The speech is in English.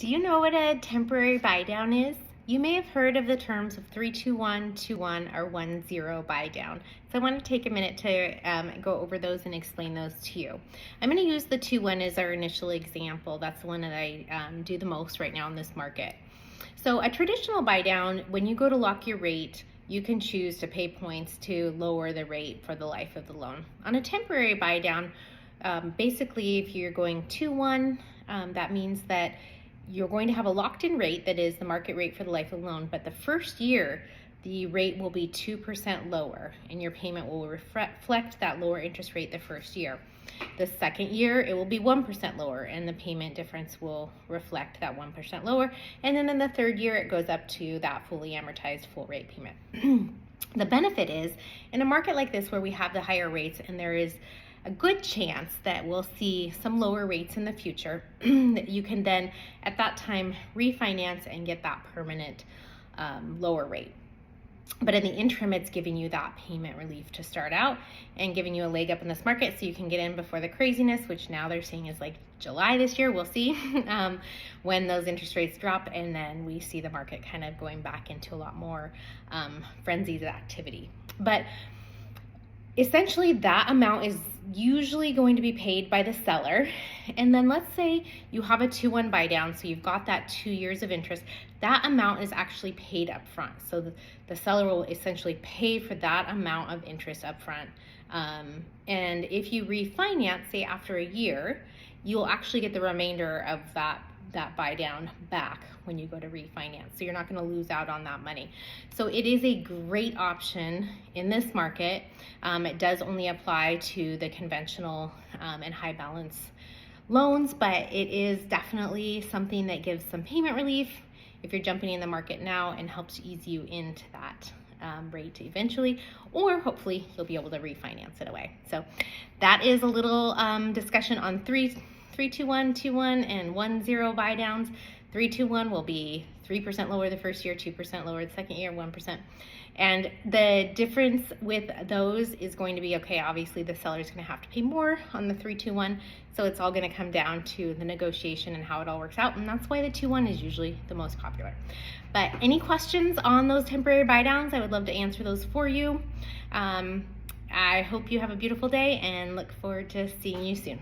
Do you know what a temporary buy down is? You may have heard of the terms of 321, 21, or 10 buy down. So I want to take a minute to go over those and explain those to you. I'm going to use the 21 as our initial example. That's the one that I do the most right now in this market. So a traditional buy down, when you go to lock your rate, you can choose to pay points to lower the rate for the life of the loan. On a temporary buy down, basically if you're going 2-1, that means that you're going to have a locked-in rate that is the market rate for the life of the loan, but the first year the rate will be 2% lower and your payment will reflect that lower interest rate the first year. The second year it will be 1% lower and the payment difference will reflect that 1% lower, and then in the third year it goes up to that fully amortized full rate payment. The benefit is, in a market like this where we have the higher rates and there is a good chance that we'll see some lower rates in the future, that you can then at that time refinance and get that permanent lower rate. But in the interim, it's giving you that payment relief to start out and giving you a leg up in this market so you can get in before the craziness, which now they're saying is like July this year. We'll see when those interest rates drop, and then we see the market kind of going back into a lot more frenzied activity. But essentially that amount is usually going to be paid by the seller. And then let's say you have a 2-1 buy down, so you've got that 2 years of interest. That amount is actually paid up front. So the seller will essentially pay for that amount of interest up front. And if you refinance, say after a year, you'll actually get the remainder of that buy down back when you go to refinance. So you're not going to lose out on that money. So it is a great option in this market. It does only apply to the conventional and high balance loans, but it is definitely something that gives some payment relief if you're jumping in the market now and helps ease you into that rate eventually, or hopefully you'll be able to refinance it away. So that is a little discussion on 321, 21, and 10 buy downs. 321 will be 3% lower the first year, 2% lower the second year, 1%. And the difference with those is going to be, okay, obviously the seller's going to have to pay more on the 321, so it's all going to come down to the negotiation and how it all works out, and that's why the 2-1 is usually the most popular. But any questions on those temporary buy downs, I would love to answer those for you. I hope you have a beautiful day and look forward to seeing you soon.